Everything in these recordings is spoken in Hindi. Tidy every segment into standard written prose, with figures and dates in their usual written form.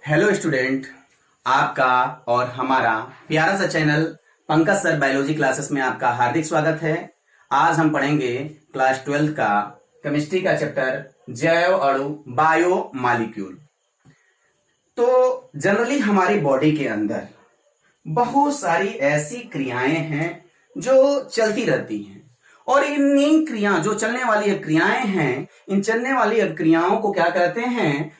हेलो स्टूडेंट, आपका और हमारा प्यारा सा channel Pankaj sir biology classes में आपका हार्दिक स्वागत है। आज हम पढ़ेंगे क्लास 12 का केमिस्ट्री का चैप्टर जैव अणु बायो मॉलिक्यूल। तो जनरली हमारी बॉडी के अंदर बहुत सारी ऐसी क्रियाएं हैं जो चलती रहती हैं और इन क्रिया जो चलने वाली क्रियाएं हैं, इन चलने वाली क्रियाओं को क्या कहते हैं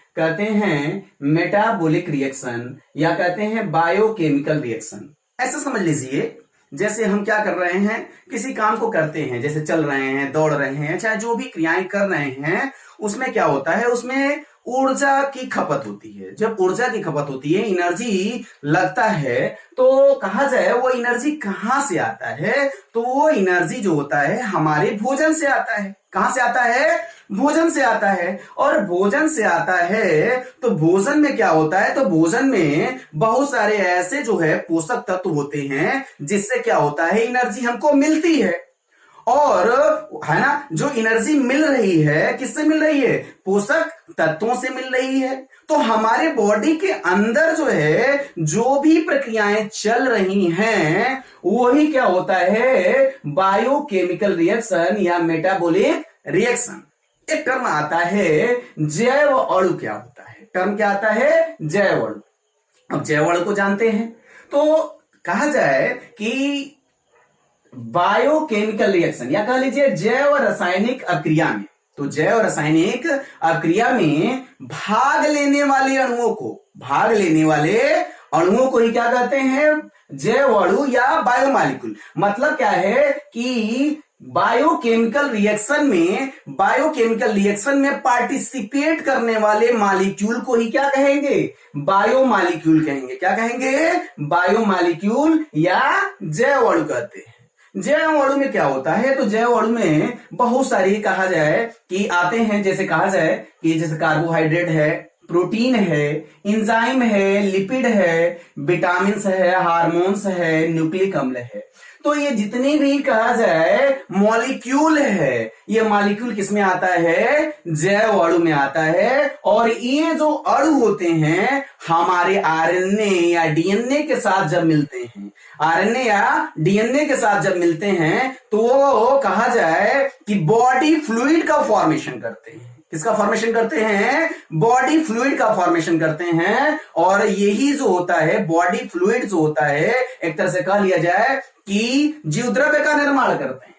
मेटाबॉलिक रिएक्शन या कहते हैं बायोकेमिकल रिएक्शन। ऐसा समझ लीजिए जैसे हम क्या कर रहे हैं, किसी काम को करते हैं, जैसे चल रहे हैं, दौड़ रहे हैं, चाहे जो भी क्रियाएं कर रहे हैं, उसमें क्या होता है, उसमें ऊर्जा की खपत होती है। जब ऊर्जा की खपत होती है, एनर्जी लगता है, तो कहा जाए वो एनर्जी कहां से आता है, तो वो एनर्जी जो होता है हमारे भोजन से आता है। कहां से आता है? भोजन से आता है। और भोजन से आता है तो भोजन में क्या होता है, तो भोजन में बहुत सारे ऐसे जो है पोषक तत्व होते हैं जिससे क्या होता है, एनर्जी हमको मिलती है। और है ना, जो एनर्जी मिल रही है किससे मिल रही है? पोषक तत्वों से मिल रही है। तो हमारे बॉडी के अंदर जो है जो भी प्रक्रियाएं चल रही हैं वही क्या होता है, बायोकेमिकल रिएक्शन या मेटाबॉलिक रिएक्शन। एक टर्म आता है जैव अणु। क्या होता है टर्म? क्या आता है? जैव अणु। अब जैव अणु को जानते हैं तो कहा जाए कि बायोकेमिकल रिएक्शन या कह लीजिए जैव रासायनिक अभिक्रिया में, तो जैव रासायनिक अभिक्रिया में भाग लेने वाले अणुओं को ही क्या कहते हैं? जैव अणु या बायोमॉलिक्यूल। मतलब क्या है कि बायोकेमिकल रिएक्शन में पार्टिसिपेट करने वाले मॉलिक्यूल को ही क्या कहेंगे? बायोमॉलिक्यूल कहेंगे। क्या कहेंगे? बायोमॉलिक्यूल या जैव अणु कहते हैं। जैव अणु में क्या होता है, तो जैव अणु में बहुत सारी कहा जाए कि आते हैं, जैसे कहा जाए कि जैसे कार्बोहाइड्रेट है, प्रोटीन है, एंजाइम है, लिपिड है, विटामिन्स है, हार्मोन्स है, न्यूक्लिक अम्ल है। तो ये जितनी भी कहा जाए मॉलिक्यूल है, ये मॉलिक्यूल किसमें आता है? जैव अणु में आता है। और ये जो अणु होते हैं हमारे आरएनए या डीएनए के साथ जब मिलते हैं, आरएनए या डीएनए के साथ जब मिलते हैं तो वो कहा जाए कि बॉडी फ्लूइड का फॉर्मेशन करते हैं। किसका फॉर्मेशन करते हैं? बॉडी फ्लूइड का फॉर्मेशन करते हैं। और यही जो होता है बॉडी फ्लूइड जो होता है, एक तरह से कह लिया जाए कि जीवद्रव्य का निर्माण करते हैं।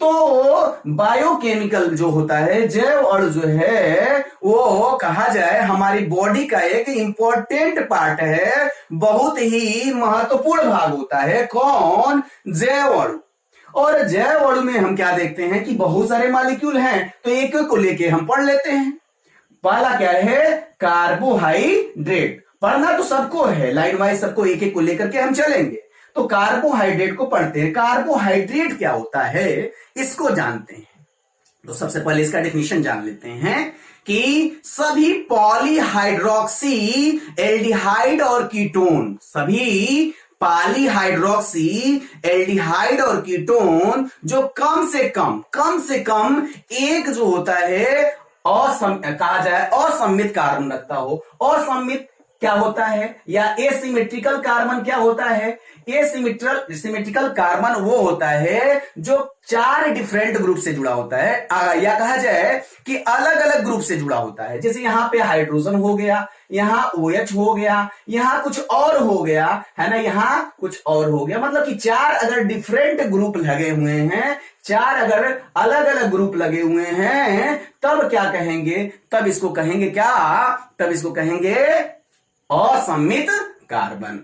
तो बायोकेमिकल जो होता है, जैव अणु जो है, वो कहा जाए हमारी बॉडी का एक इंपॉर्टेंट पार्ट है, बहुत ही महत्वपूर्ण भाग होता है। कौन? जैव अणु। और जैव अणु में हम क्या देखते हैं कि बहुत सारे मॉलिक्यूल हैं, तो एक एक को लेके हम पढ़ लेते हैं। पहला क्या है? कार्बोहाइड्रेट। पढ़ना तो सबको है, लाइन वाइज सबको एक एक को लेकर के हम चलेंगे। तो कार्बोहाइड्रेट को पढ़ते हैं। कार्बोहाइड्रेट क्या होता है इसको जानते हैं। तो सबसे पहले इसका डेफिनेशन जान लेते हैं कि सभी पॉलीहाइड्रोक्सी एल्डिहाइड और कीटोन, सभी पॉलीहाइड्रोक्सी एल्डिहाइड और कीटोन जो कम से कम एक जो होता है कहा जाए असममित कार्बन रखता हो। असममित क्या होता है? या एसिमेट्रिकल कार्बन क्या होता है? एसिमेट्रिकल कार्बन वो होता है जो 4 डिफरेंट ग्रुप से जुड़ा होता है, या कहा जाए कि अलग अलग ग्रुप से जुड़ा होता है। जैसे यहां पे हाइड्रोजन हो गया, यहां OH हो गया, यहां कुछ और हो गया, है ना, यहां कुछ और हो गया। मतलब कि 4 अगर डिफरेंट ग्रुप लगे हुए हैं, 4 अगर अलग अलग ग्रुप लगे हुए हैं, तब क्या कहेंगे? तब इसको कहेंगे क्या? तब इसको कहेंगे असममित कार्बन,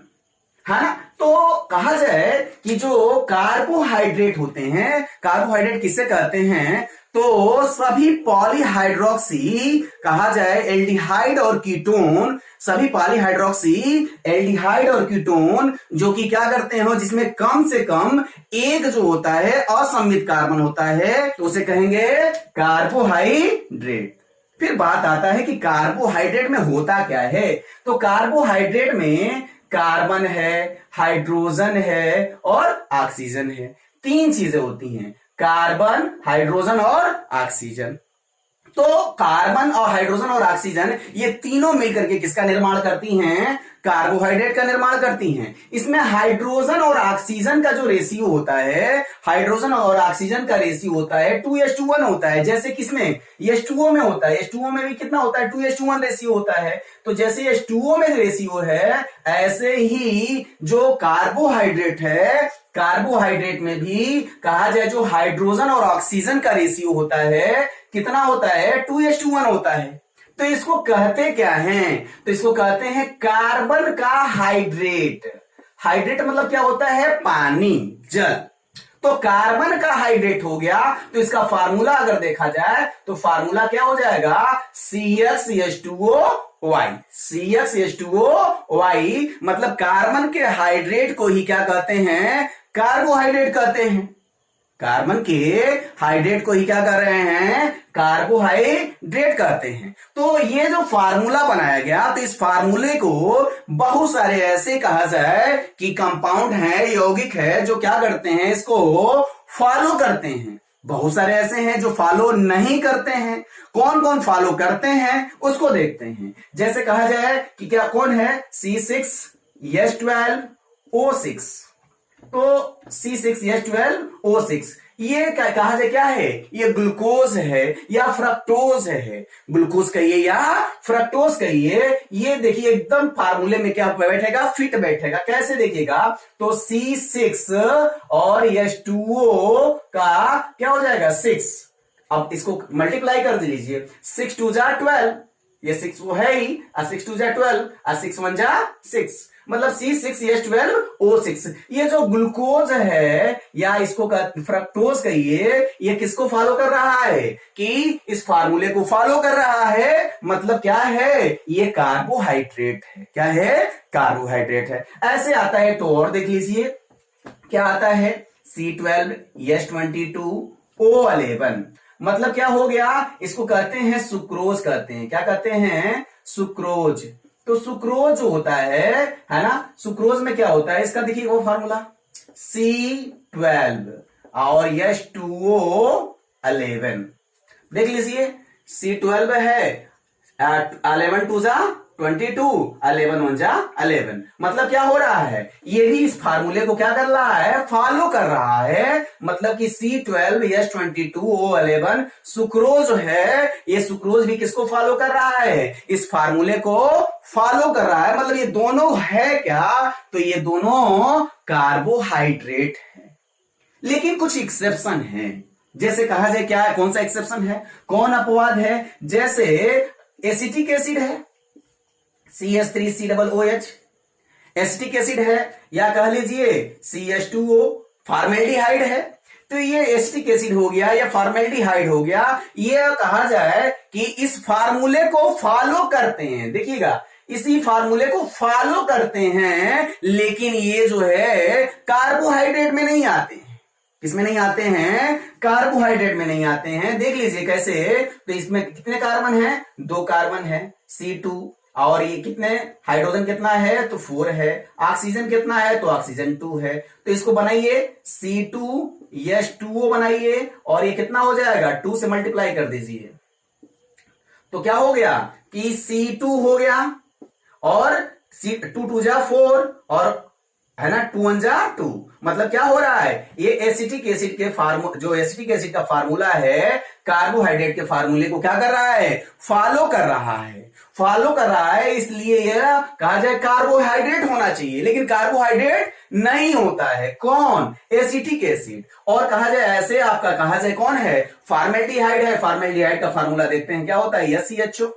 है ना। तो कहा जाए कि जो कार्बोहाइड्रेट होते हैं, कार्बोहाइड्रेट किसे कहते हैं? तो सभी पॉलीहाइड्रोक्सी कहा जाए एल्डिहाइड और कीटोन, सभी पॉलीहाइड्रोक्सी एल्डिहाइड और कीटोन जो कि क्या करते हैं, जिसमें कम से कम एक जो होता है असममित कार्बन होता है, तो उसे कहेंगे कार्बोहाइड्रेट। फिर बात आता है कि कार्बोहाइड्रेट में होता क्या है। तो कार्बोहाइड्रेट में कार्बन है, हाइड्रोजन है और ऑक्सीजन है। 3 चीजें होती हैं, कार्बन, हाइड्रोजन और ऑक्सीजन। तो कार्बन और हाइड्रोजन और ऑक्सीजन ये तीनों मिलकर के किसका निर्माण करती हैं? कार्बोहाइड्रेट का निर्माण करती हैं। इसमें हाइड्रोजन और ऑक्सीजन का जो रेशियो होता है, हाइड्रोजन और ऑक्सीजन का रेशियो होता है 2:1 होता है। जैसे किसमें? H2O में होता है। H2O में भी कितना होता है? 2:1 रेशियो होता है। तो जैसे H2O में रेशियो है, ऐसे ही जो कार्बोहाइड्रेट है, कार्बोहाइड्रेट में भी कहा जाए जो हाइड्रोजन और ऑक्सीजन का रेशियो होता है, कितना होता है? 2:1 होता है। तो इसको कहते क्या हैं? तो इसको कहते हैं कार्बन का हाइड्रेट। हाइड्रेट मतलब क्या होता है? पानी, जल। तो कार्बन का हाइड्रेट हो गया, तो इसका फार्मूला अगर देखा जाए तो फार्मूला क्या हो जाएगा? CxH2OY। CxH2OY मतलब कार्बन के हाइड्रेट को ही क्या कहते हैं? कार्बोहाइड्रेट कहते हैं। कार्बन के हाइड्रेट को ही क्या कर रहे हैं? कार्बोहाइड्रेट कहते हैं। तो ये जो फार्मूला बनाया गया, तो इस फार्मूले को बहुत सारे ऐसे कहा जाए कि कंपाउंड है, यौगिक है, जो क्या करते हैं? इसको फॉलो करते हैं। बहुत सारे ऐसे हैं जो फॉलो नहीं करते हैं। कौन कौन फॉलो करते हैं उसको देखते हैं। जैसे कहा जाए कि क्या कौन है? C6H12O6। तो C6H12O6 ये कहा जाए क्या है? ये ग्लूकोज है या फ्रक्टोज है। ग्लूकोज कहिए या फ्रक्टोज कहिए। ये देखिए एकदम फार्मूले में क्या बैठेगा? फिट बैठेगा। कैसे देखिएगा? तो C6 और H2O का क्या हो जाएगा? 6। अब इसको मल्टीप्लाई कर दीजिए। 6 2 जा 12, ये 6 वो है ही, 6 2 जा 12 और 6 1 जा 6, मतलब C6H12O6। ये जो ग्लूकोज है या इसको फ्रक्टोज कहिए, ये किसको फॉलो कर रहा है? कि इस फार्मूले को फॉलो कर रहा है। मतलब क्या है? ये कार्बोहाइड्रेट है। क्या है? कार्बोहाइड्रेट है। ऐसे आता है तो और देख लीजिए क्या आता है? C12H22O11 मतलब क्या हो गया? इसको कहते हैं सुक्रोज कहते हैं। क्या कहते हैं? सुक्रोज। तो सुक्रोज जो होता है ना, सुक्रोज में क्या होता है? इसका देखिए वो फार्मूला C12 और H2O11 देख लीजिए। C12 है 11 2 जा 22, 11 1 जा 11। मतलब क्या हो रहा है? ये भी इस फार्मूले को क्या कर रहा है? फॉलो कर रहा है। मतलब कि C12H22O11 सुक्रोज है, ये सुक्रोज भी किसको फॉलो कर रहा है? इस फार्मूले को फॉलो कर रहा है। मतलब ये दोनों है क्या? तो ये दोनों कार्बोहाइड्रेट है। लेकिन कुछ एक्सेप्शन है। जैसे कहा जाए क्या है? कौन सा एक्सेप्शन है? कौन अपवाद है? जैसे एसिटिक एसिड है CH3COOH, एसिटिक एसिड है, या कह लीजिए CH2O, फॉर्मेल्डिहाइड है। तो ये एसिटिक एसिड हो गया या फॉर्मेल्डिहाइड हो गया। ये कहा जाए कि इस फार्मूले को फॉलो करते हैं। देखिएगा, इसी फार्मूले को फॉलो करते हैं, लेकिन ये जो है कार्बोहाइड्रेट में नहीं आते हैं। किसमें नहीं आते हैं? कार्बोहाइड्रेट में नहीं आते हैं। देख लीजिए कैसे। तो इसमें कितने कार्बन हैं? 2 कार्बन है C2, और ये कितने? हाइड्रोजन कितना है? तो 4 है। ऑक्सीजन कितना है? तो ऑक्सीजन 2 है। तो इसको बनाइए C2H2O बनाइए, और ये कितना हो जाएगा? 2 से मल्टीप्लाई कर दीजिए। तो क्या हो गया कि C2 हो गया, और 2 2 जा 4, और है ना 2 1 जा 2। मतलब क्या हो रहा है? ये एसिटिक एसिड के जो एसिटिक एसिड का फार्मूला है, कार्बोहाइड्रेट के फार्मूले को क्या कर रहा है? फॉलो कर रहा है। फॉलो कर रहा है, इसलिए यह कहा जाए कार्बोहाइड्रेट होना चाहिए, लेकिन कार्बोहाइड्रेट नहीं होता है। कौन? Acetic acid. और कहा जाए ऐसे आपका कहा जाए कौन है? फॉर्मेल्डिहाइड है। फॉर्मेल्डिहाइड का फार्मूला देखते हैं क्या होता है? SCHO।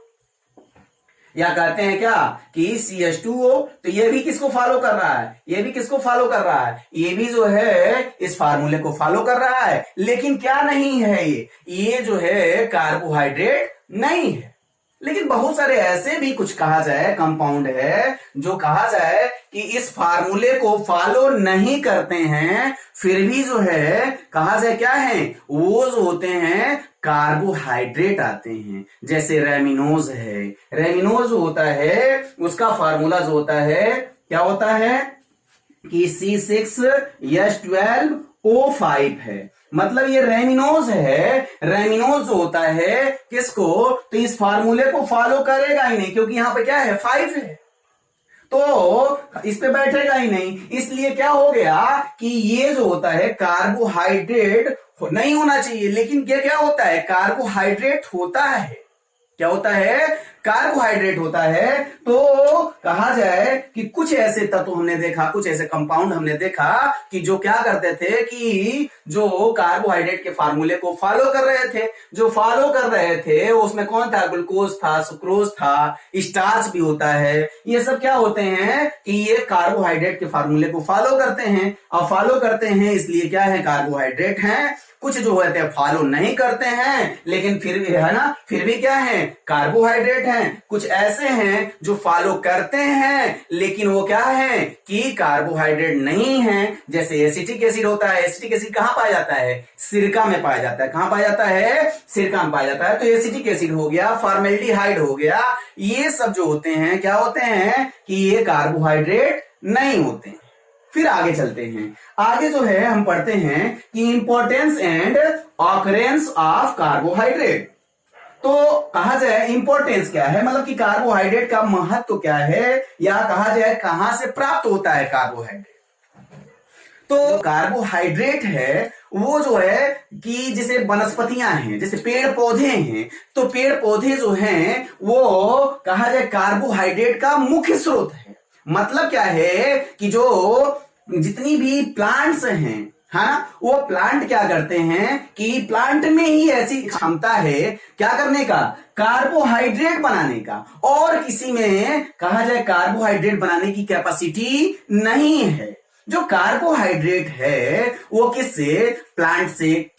या कहते हैं क्या कि CH2O। तो ये भी किसको फॉलो कर रहा है? ये भी किसको फॉलो कर रहा है? ये भी जो है इस फार्मूले को फॉलो कर रहा है, लेकिन क्या नहीं है? ये जो है कार्बोहाइड्रेट नहीं है। लेकिन बहुत सारे ऐसे भी कुछ कहा जाए कंपाउंड है जो कहा जाए कि इस फार्मूले को फॉलो नहीं करते हैं, फिर भी जो है कहा जाए क्या है? वो जो होते हैं कार्बोहाइड्रेट आते हैं। जैसे रेमिनोज है। रेमिनोज जो होता है उसका फार्मूला जो होता है क्या होता है कि C6H12O5 है। मतलब ये रेमिनोज है। रेमिनोज जो होता है किसको, तो इस फार्मूले को फॉलो करेगा ही नहीं, क्योंकि यहां पे क्या है 5 है, तो इस पे बैठेगा ही नहीं। इसलिए क्या हो गया कि ये जो होता है कार्बोहाइड्रेट नहीं होना चाहिए, लेकिन ये क्या होता है, कार्बोहाइड्रेट होता है। क्या होता है, कार्बोहाइड्रेट होता है। तो कहा जाए कि कुछ ऐसे तत्व हमने देखा, कुछ ऐसे कंपाउंड हमने देखा कि जो क्या करते थे कि जो कार्बोहाइड्रेट के फार्मूले को फॉलो कर रहे थे, जो फॉलो कर रहे थे उसमें कौन था, ग्लूकोज था, सुक्रोज था, स्टार्च भी होता है। ये सब क्या होते हैं कि ये कार्बोहाइड्रेट के फार्मूले को फॉलो करते हैं, और फॉलो करते हैं इसलिए क्या है, कार्बोहाइड्रेट हैं। कुछ जो होते हैं फॉलो नहीं करते हैं, लेकिन फिर भी है ना, फिर भी क्या है, कार्बोहाइड्रेट हैं। कुछ ऐसे हैं जो फॉलो करते हैं लेकिन वो क्या है कि कार्बोहाइड्रेट नहीं है। जैसे एसिटिक एसिड होता है, एसिटिक एसिड कहां पाया जाता है, सिरका में पाया जाता है। कहां पाया जाता है, सिरका में पाया जाता है। तो एसिटिक एसिड हो गया, फॉर्मेल्डिहाइड हो गया, ये सब जो होते हैं क्या होते हैं कि ये कार्बोहाइड्रेट नहीं होते हैं। फिर आगे चलते हैं, आगे जो है हम पढ़ते हैं कि importance and occurrence of carbohydrate. तो कहा जाए इंपॉर्टेंस क्या है, मतलब कि कार्बोहाइड्रेट का महत्व क्या है, या कहा जाए कहां से प्राप्त होता है कार्बोहाइड्रेट। तो कार्बोहाइड्रेट है वो जो है कि जैसे वनस्पतियां हैं, जैसे पेड़ पौधे हैं, तो पेड़ पौधे जो हैं वो कहा जाए कार्बोहाइड्रेट का मुख्य स्रोत है। मतलब क्या है कि जो जितनी भी प्लांट्स हैं, हाँ, वो प्लांट क्या करते हैं कि प्लांट में ही ऐसी क्षमता है क्या करने का, कार्बोहाइड्रेट बनाने का, और किसी में कहा जाए कार्बोहाइड्रेट बनाने की कैपेसिटी नहीं है। जो कार्बोहाइड्रेट है वो किससे, प्लांट से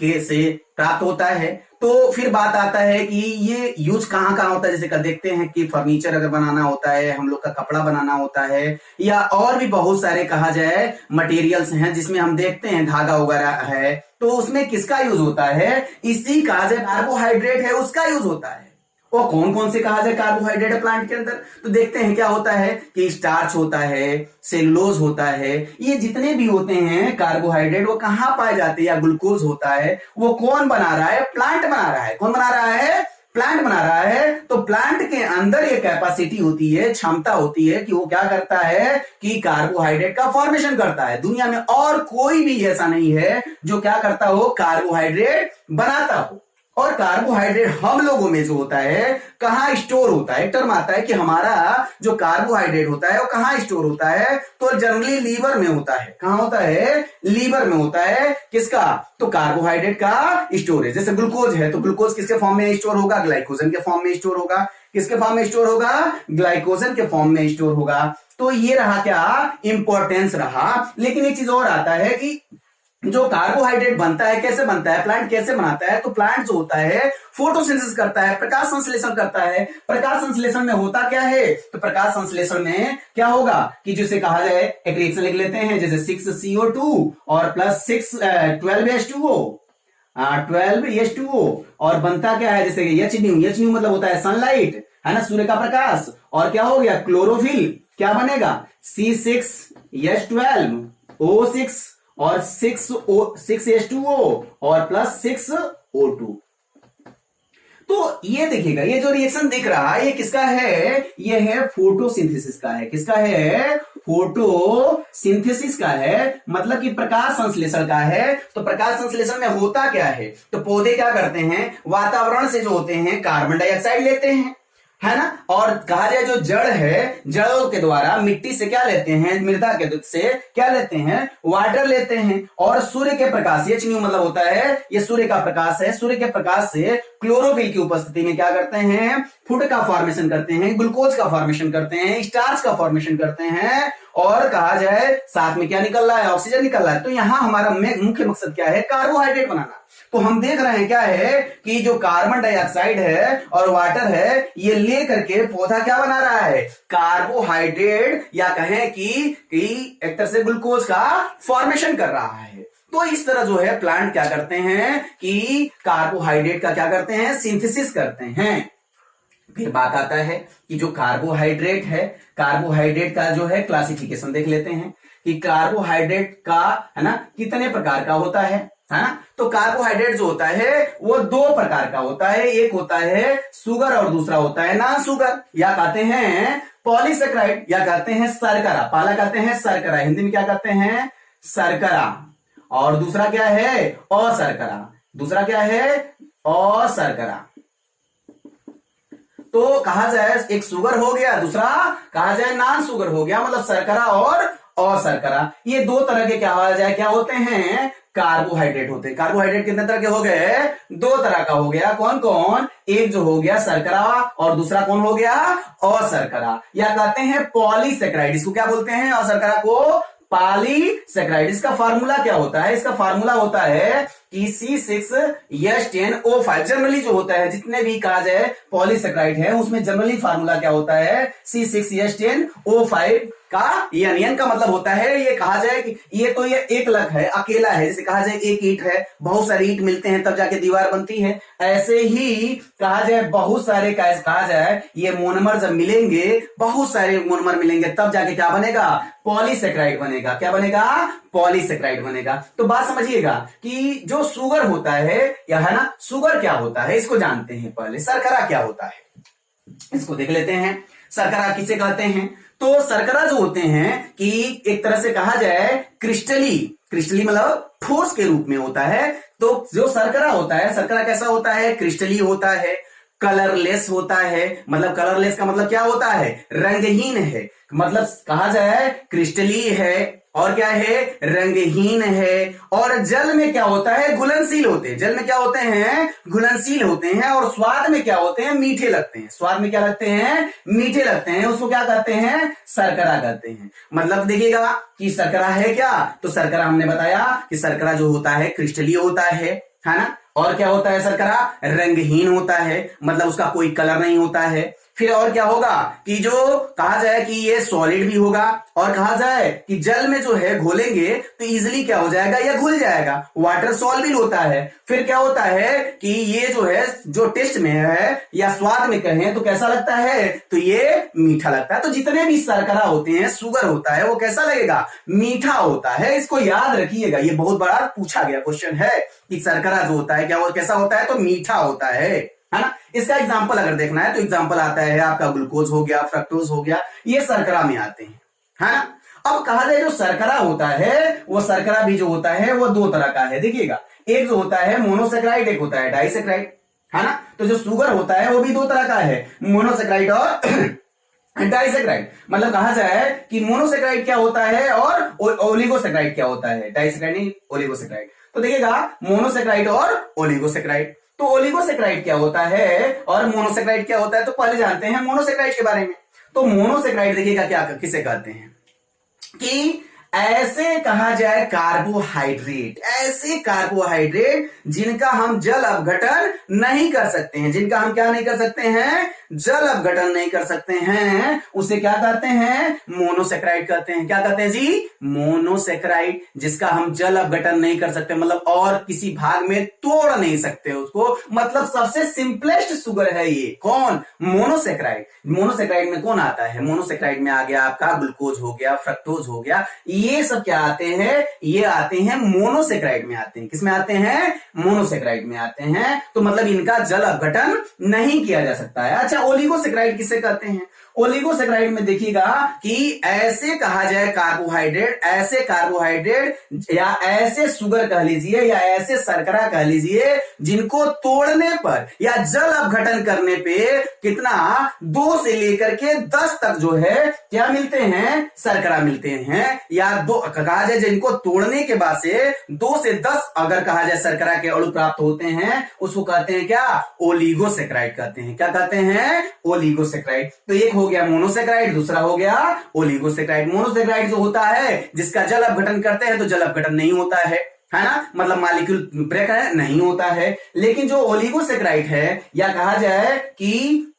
प्राप्त होता है। तो फिर बात आता है कि ये यूज कहां कहां होता है, जैसे कल देखते हैं कि फर्नीचर अगर बनाना होता है, हम लोग का कपड़ा बनाना होता है, या और भी बहुत सारे कहा जाए मटेरियल्स हैं जिसमें हम देखते हैं धागा वगैरह है, तो उसमें किसका यूज होता है, इसी कहा जाए कार्बोहाइड्रेट है उसका यूज होता है। और कौन कौन से कहा जाए कार्बोहाइड्रेट है प्लांट के अंदर, तो देखते हैं क्या होता है कि स्टार्च होता है, सेलुलोज होता है, ये जितने भी होते हैं कार्बोहाइड्रेट वो कहां पाए जाते हैं, या ग्लूकोज होता है, वो कौन बना रहा है, प्लांट बना रहा है। कौन बना रहा है, प्लांट बना रहा है। तो प्लांट के अंदर ये कैपेसिटी होती है, क्षमता होती है कि वो क्या करता है कि कार्बोहाइड्रेट का फॉर्मेशन करता है। दुनिया में और कोई भी ऐसा नहीं है जो क्या करता हो, कार्बोहाइड्रेट बनाता हो। और कार्बोहाइड्रेट हम लोगों में जो होता है कहां स्टोर होता है, टर्म आता है कि हमारा जो कार्बोहाइड्रेट होता है वो कहां स्टोर होता है, तो जनरली लीवर में होता है। कहां होता है, लीवर में होता है। किसका, तो कार्बोहाइड्रेट का स्टोरेज। जैसे ग्लूकोज है तो ग्लूकोज किसके फॉर्म में स्टोर होगा, ग्लाइकोजन के फॉर्म में स्टोर होगा। किसके फॉर्म में स्टोर होगा, ग्लाइकोजन के फॉर्म में स्टोर होगा। तो ये रहा क्या, इंपॉर्टेंस रहा। लेकिन एक चीज और आता है कि जो कार्बोहाइड्रेट बनता है कैसे बनता है, प्लांट कैसे बनाता है, तो प्लांट जो होता है फोटोसिंथेसिस करता है, प्रकाश संश्लेषण करता है। प्रकाश संश्लेषण में होता क्या है, तो प्रकाश संश्लेषण में क्या होगा कि जिसे कहा जाए, एक रिएक्शन लिख लेते हैं, जैसे 6CO2 और प्लस 12H2O, 12H2O, और बनता क्या है, जैसे H मतलब होता है सनलाइट, है ना, सूर्य का प्रकाश। और क्या हो गया, क्लोरोफिल, क्या बनेगा C6H12O6 और 6H2O और प्लस 6O2। तो ये देखिएगा, ये जो रिएक्शन दिख रहा है ये किसका है, ये है फोटोसिंथेसिस का है। किसका है, फोटोसिंथेसिस का है, मतलब कि प्रकाश संश्लेषण का है। तो प्रकाश संश्लेषण में होता क्या है, तो पौधे क्या करते हैं, वातावरण से जो होते हैं कार्बन डाइऑक्साइड लेते हैं, है ना, और कहा जाए जो जड़ है, जड़ों के द्वारा मिट्टी से क्या लेते हैं, मृदा के से क्या लेते हैं, वाटर लेते हैं। और सूर्य के प्रकाश, ये H मतलब होता है ये सूर्य का प्रकाश है, सूर्य के प्रकाश से क्लोरोफिल की उपस्थिति में क्या करते हैं, फूड का फॉर्मेशन करते हैं, ग्लूकोज का फॉर्मेशन करते हैं, स्टार्च का फॉर्मेशन करते हैं, और कहा जाए साथ में क्या निकल रहा है, ऑक्सीजन निकल रहा है। तो यहां हमारा मुख्य मकसद क्या है, कार्बोहाइड्रेट बनाना। तो हम देख रहे हैं क्या है कि जो कार्बन डाइऑक्साइड है और वाटर है ये ले करके पौधा क्या बना रहा है, कार्बोहाइड्रेट, या कहें कि एक तरह से ग्लूकोज का फॉर्मेशन कर रहा है। तो इस तरह जो है प्लांट क्या करते हैं कि कार्बोहाइड्रेट का क्या करते हैं, सिंथेसिस करते हैं। फिर बात आता है कि जो कार्बोहाइड्रेट है, कार्बोहाइड्रेट का जो है क्लासिफिकेशन देख लेते हैं कि कार्बोहाइड्रेट का, है ना, कितने प्रकार का होता है। है ना। तो कार्बोहाइड्रेट जो होता है वो दो प्रकार का होता है, एक होता है शुगर और दूसरा होता है नॉन शुगर, या कहते हैं पॉलीसेक्राइड, या कहते हैं शर्करा। पहला कहते हैं शर्करा, हिंदी में क्या कहते हैं शर्करा, और दूसरा क्या है अशर्करा। दूसरा क्या है अशर्करा। तो कहा जाए एक शुगर हो गया, दूसरा कहा जाए नॉन शुगर हो गया, मतलब शर्करा और अशर्करा। ये दो तरह के क्या हो जाए क्या होते हैं कार्बोहाइड्रेट होते हैं। कार्बोहाइड्रेट कितने तरह के हो गए दो तरह का हो गया, कौन कौन, एक जो हो गया शर्करा और दूसरा कौन हो गया अशर्करा, या कहते हैं पॉलीसेक्राइड। इसको क्या बोलते हैं अशर्करा को पॉलीसेक्राइड। इसका फार्मूला क्या होता है, इसका फार्मूला होता है कि C6H10O5। जनरली जो होता है जितने भी कहा जाए पॉलीसेक्राइड है उसमें जनरली फार्मूला क्या होता है C6H10O5 का। एन का मतलब होता है ये कहा जाए कि ये तो ये एक लग है, अकेला है, जैसे कहा जाए एक ईंट है, बहुत सारे ईंट मिलते हैं तब जाके दीवार बनती है, ऐसे ही कहा जाए बहुत सारे कहा जाए ये मोनोमर जब मिलेंगे, बहुत सारे मोनोमर मिलेंगे तब जाके क्या बनेगा पॉलीसेक्राइड बनेगा। क्या बनेगा पॉलीसेक्राइड बनेगा। तो बात समझिएगा कि जो शुगर होता है या है ना, शुगर क्या होता है इसको जानते हैं पहले। शर्करा क्या होता है इसको देख लेते हैं। शर्करा किसे कहते हैं, तो शर्करा जो होते हैं कि एक तरह से कहा जाए क्रिस्टली मतलब ठोस के रूप में होता है। तो जो शर्करा होता है, शर्करा कैसा होता है क्रिस्टली होता है, कलरलेस होता है। मतलब कलरलेस का मतलब क्या होता है रंगहीन है, मतलब कहा जाए क्रिस्टली है और क्या है रंगहीन है। और जल में क्या होता है घुलनशील होते हैं, जल में क्या होते हैं घुलनशील होते हैं। और स्वाद में क्या होते हैं मीठे लगते हैं, स्वाद में क्या लगते हैं मीठे लगते हैं। उसको क्या कहते हैं शर्करा कहते हैं। मतलब देखिएगा कि शर्करा है क्या, तो शर्करा हमने बताया कि शर्करा जो होता है क्रिस्टली होता है ना। और क्या होता है शर्करा रंगहीन होता है, मतलब उसका कोई कलर नहीं होता है। फिर और क्या होगा कि जो कहा जाए कि ये सॉलिड भी होगा, और कहा जाए कि जल में जो है घोलेंगे तो इजिली क्या हो जाएगा या घुल जाएगा, वाटर सॉल्युबल होता है। फिर क्या होता है कि ये जो है जो टेस्ट में है या स्वाद में कहें तो कैसा लगता है, तो ये मीठा लगता है। तो जितने भी शर्करा होते हैं शुगर होता है वो कैसा लगेगा मीठा होता है। इसको याद रखिएगा, ये बहुत बड़ा पूछा गया क्वेश्चन है कि शर्करा जो होता है क्या वो कैसा होता है, तो मीठा होता है ना। इसका एग्जाम्पल अगर देखना है तो एग्जाम्पल आता है आपका ग्लूकोज हो गया, फ्रक्टोज हो गया, ये शर्करा में आते हैं है ना। अब कहा जाए जो शर्करा होता है वो शर्करा भी जो होता है वो दो तरह का है। देखिएगा एक जो होता है मोनोसेक्राइड, एक होता है डाइसेक्राइड है ना। तो जो शुगर होता है वो भी दो तरह का है, मोनोसेक्राइड और डाइसेक्राइड। मतलब कहा जाए कि मोनोसेक्राइड क्या होता है और ओलिगोसेक्राइड क्या होता है, डाइसेक्राइड नहीं ओलिगोसेक्राइड। तो देखिएगा मोनोसेक्राइड और ओलिगोसेक्राइड। तो ओलिगोसेक्राइड क्या होता है और मोनोसेक्राइड क्या होता है, तो पहले जानते हैं मोनोसेक्राइड के बारे में। तो मोनोसेक्राइड देखिएगा क्या किसे कहते हैं कि ऐसे कहा जाए कार्बोहाइड्रेट, ऐसे कार्बोहाइड्रेट जिनका हम जल अपघटन नहीं कर सकते हैं, जिनका हम क्या नहीं कर सकते हैं जल अपघटन नहीं कर सकते हैं, उसे क्या कहते हैं मोनोसेक्राइड कहते हैं। क्या कहते हैं जी मोनोसेक्राइड, जिसका हम जल अपघटन नहीं कर सकते, मतलब और किसी भाग में तोड़ नहीं सकते उसको। मतलब सबसे सिंपलेस्ट शुगर है ये कौन मोनोसेक्राइड। मोनोसेक्राइड में कौन आता है, मोनोसेक्राइड में आ गया आपका ग्लूकोज हो गया, फ्रक्टोज हो गया, ये सब क्या आते हैं, ये आते हैं मोनोसेक्राइड में आते हैं। किसमें आते हैं मोनोसेक्राइड में आते हैं। तो मतलब इनका जल अपघटन नहीं किया जा सकता है। अच्छा ओलिगोसेक्राइड किसे कहते हैं, ओलिगोसेक्राइड में देखिएगा कि ऐसे कहा जाए कार्बोहाइड्रेट, ऐसे कार्बोहाइड्रेट या ऐसे शुगर कह लीजिए या ऐसे शर्करा कह लीजिए जिनको तोड़ने पर या जल अपघटन करने पे कितना 2 से लेकर के 10 तक जो है क्या मिलते हैं शर्करा मिलते हैं। या दो कहा जाए जिनको तोड़ने के बाद से 2 से 10 अगर कहा जाए शर्करा के अणु प्राप्त होते हैं उसको कहते हैं क्या ओलिगोसेक्राइड कहते हैं। क्या कहते हैं ओलिगोसेक्राइड। तो एक हो गया मोनोसेक्राइड, दूसरा हो गया ओलिगोसेक्राइड। मोनोसेक्राइड जो होता है जिसका जल अपघटन करते हैं तो जल अपघटन नहीं होता है ना, मतलब मॉलिक्यूल ब्रेक है नहीं होता है। लेकिन जो ओलिगोसेक्राइड है या कहा जाए कि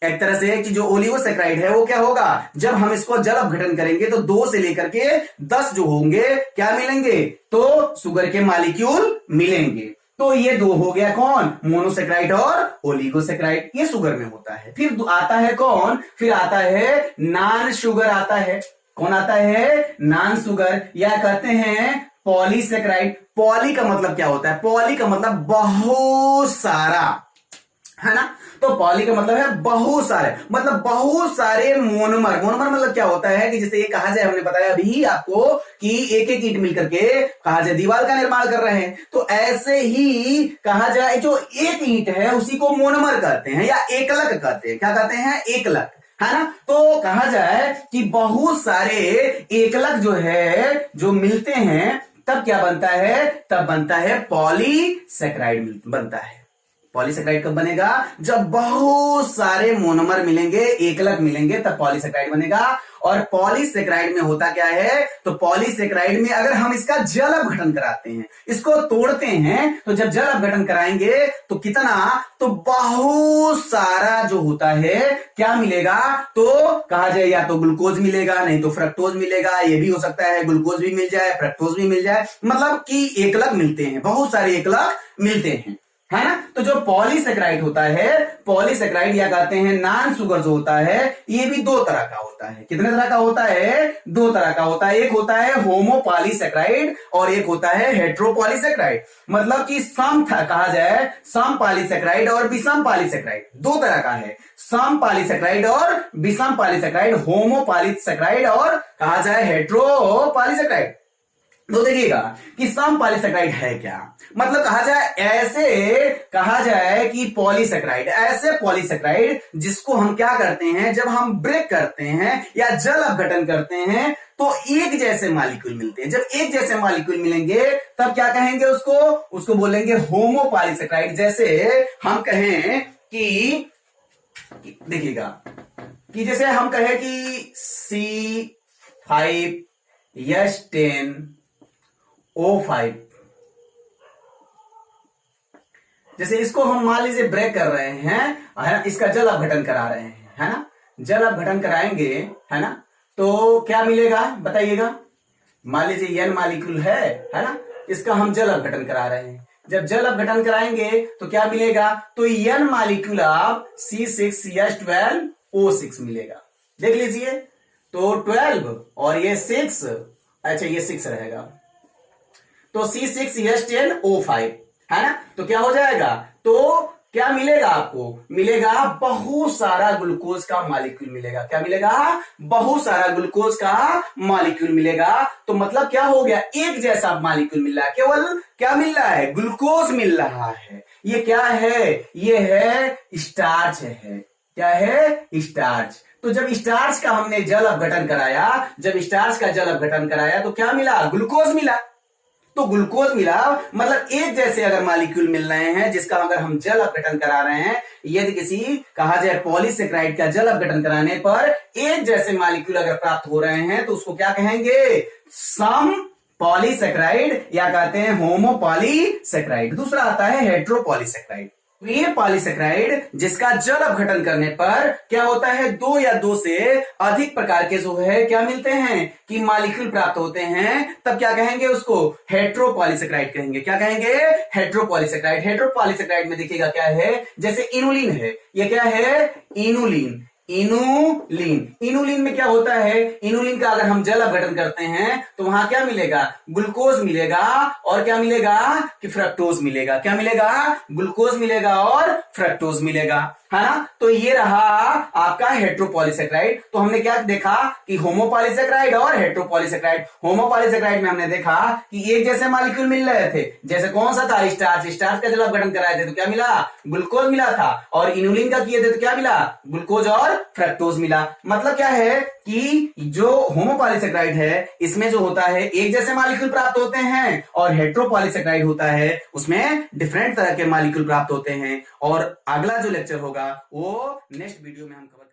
एक तरह से कि जो ओलिगोसेक्राइड है वो क्या होगा जब हम इसको जल अपघटन करेंगे तो 2 से लेकर के 10 जो होंगे क्या मिलेंगे, तो शुगर के मॉलिक्यूल मिलेंगे। तो ये दो हो गया कौन मोनोसेक्राइड और ओलिगोसेक्राइड, ये शुगर में होता है। फिर आता है कौन, फिर आता है नॉन शुगर आता है। कौन आता है नॉन शुगर या कहते हैं पॉलीसेक्राइड। पॉली का मतलब क्या होता है? पॉली का मतलब बहुत सारा, है ना। तो पॉली का मतलब है बहुत सारे, मतलब बहुत सारे मोनोमर। मोनोमर मतलब क्या होता है कि जैसे ये कहा जाए, हमने बताया अभी आपको कि एक एक ईंट मिलकर के कहा जाए दीवार का निर्माण कर रहे हैं, तो ऐसे ही कहा जाए जो एक ईंट है उसी को मोनोमर कहते हैं या एकलक कहते हैं। क्या कहते हैं? एकलक, है ना। तो कहा जाए कि बहुत सारे एकलक जो है जो मिलते हैं तब क्या बनता है? तब बनता है पॉलीसेक्राइड बनता है। पॉलीसेक्राइड कब बनेगा? जब बहुत सारे मोनोमर मिलेंगे, एकलक मिलेंगे, तब पॉलीसेक्राइड बनेगा। और पॉलीसेक्राइड में होता क्या है? तो पॉलीसेक्राइड में अगर हम इसका जल अपघटन कराते हैं, इसको तोड़ते हैं, तो जब जल अपघटन कराएंगे तो कितना? तो बहुत सारा जो होता है क्या मिलेगा? तो कहा जाए या तो ग्लूकोज मिलेगा, नहीं तो फ्रक्टोज मिलेगा। ये भी हो सकता है ग्लूकोज भी मिल जाए, फ्रक्टोज भी मिल जाए, मतलब कि एकलक मिलते हैं, बहुत सारे एकलक मिलते हैं, है ना। तो जो पॉलीसेक्राइड होता है, पॉलीसेक्राइड या कहते हैं नॉन शुगर जो होता है, ये भी दो तरह का होता है। कितने तरह का होता है? दो तरह का होता है। एक होता है होमोपॉलीसेक्राइड और एक होता है हेट्रोपॉलीसेक्राइड। मतलब कि सम कहा जाए सम पॉलीसेक्राइड और विषम पॉलीसेक्राइड, दो तरह का है। सम पॉलीसेक्राइड और विषम पॉलीसेक्राइड, होमोपॉलीसेक्राइड और कहा जाए हेट्रोपॉलीसेक्राइड। तो देखिएगा कि सम पॉलीसेक्राइड है क्या, मतलब कहा जाए ऐसे कहा जाए कि पॉलीसेक्राइड, ऐसे पॉलीसेक्राइड जिसको हम क्या करते हैं, जब हम ब्रेक करते हैं या जल अपघटन करते हैं तो एक जैसे मॉलिक्यूल मिलते हैं। जब एक जैसे मॉलिक्यूल मिलेंगे तब क्या कहेंगे? उसको बोलेंगे होमोपॉलीसेक्राइड। जैसे हम कहें कि देखिएगा कि जैसे हम कहें कि C5H10O5, जैसे इसको हम मान लीजिए ब्रेक कर रहे हैं, इसका जल अपघटन करा रहे हैं, है ना। जल अपघटन कराएंगे, है ना, तो क्या मिलेगा बताइएगा। मान लीजिए N मॉलिक्यूल है ना, इसका हम जल अपघटन करा रहे हैं। जब जल अपघटन कराएंगे तो क्या मिलेगा? तो N मॉलिक्यूल आप C6H12O6 मिलेगा। देख लीजिए, तो 12 और ये 6, अच्छा ये 6 रहेगा, तो C6H10O5, है ना। तो क्या हो जाएगा? तो क्या मिलेगा आपको? मिलेगा बहुत सारा ग्लूकोज का मॉलिक्यूल मिलेगा। क्या मिलेगा? बहुत सारा ग्लूकोज का मॉलिक्यूल मिलेगा। तो मतलब क्या हो गया? एक जैसा मॉलिक्यूल मिल रहा है, केवल क्या मिल रहा है? ग्लूकोज मिल रहा है। ये क्या है? ये है स्टार्च है। क्या है? स्टार्च। तो जब स्टार्च का हमने जल अपघटन कराया, जब स्टार्च का जल अपघटन कराया तो क्या मिला? ग्लूकोज मिला। तो ग्लूकोज मिला, मतलब एक जैसे अगर मॉलिक्यूल मिल रहे हैं जिसका अगर हम जल अपघटन करा रहे हैं, यदि किसी कहा जाए पॉलीसेक्राइड का जल अपघटन कराने पर एक जैसे मॉलिक्यूल अगर प्राप्त हो रहे हैं तो उसको क्या कहेंगे? सम पॉलीसेक्राइड या कहते हैं होमोपॉलीसेक्राइड। दूसरा आता है हेट्रोपॉलीसेक्राइड। ये पॉलीसेक्राइड जिसका जल अपघटन करने पर क्या होता है? दो या दो से अधिक प्रकार के जो है क्या मिलते हैं कि मॉलिक्यूल प्राप्त होते हैं, तब क्या कहेंगे? उसको हेट्रोपॉलीसेक्राइड कहेंगे। क्या कहेंगे? हेट्रोपॉलीसेक्राइड। हेट्रोपॉलीसेक्राइड में देखिएगा क्या है, जैसे इनुलिन है, ये क्या है? इनुलिन। इनुलिन में क्या होता है? इनुलिन का अगर हम जल अपघटन करते हैं तो वहां क्या मिलेगा? ग्लूकोज मिलेगा और क्या मिलेगा? कि फ्रक्टोज मिलेगा। क्या मिलेगा? ग्लूकोज मिलेगा और फ्रक्टोज मिलेगा, है ना। तो ये रहा आपका हेट्रोपॉलीसेक्राइड। तो हमने क्या देखा कि होमोपॉलीसेक्राइड और हेट्रोपॉलीसेक्राइड। होमोपॉलीसेक्राइड में हमने देखा कि एक जैसे मॉलिक्यूल मिल रहे थे, जैसे कौन सा था? स्टार्च। स्टार्च का जल अपघटन कराए थे तो क्या मिला? ग्लूकोज मिला था। और इनुलिन का किए थे तो क्या मिला? ग्लूकोज और फ्रक्टोज मिला। मतलब क्या है कि जो होमोपॉलीसेक्राइड है इसमें जो होता है एक जैसे मॉलिक्यूल प्राप्त होते हैं, और हेट्रोपॉलीसेक्राइड होता है उसमें डिफरेंट तरह के मॉलिक्यूल प्राप्त होते हैं। और अगला जो लेक्चर होगा वो नेक्स्ट वीडियो में हम कवर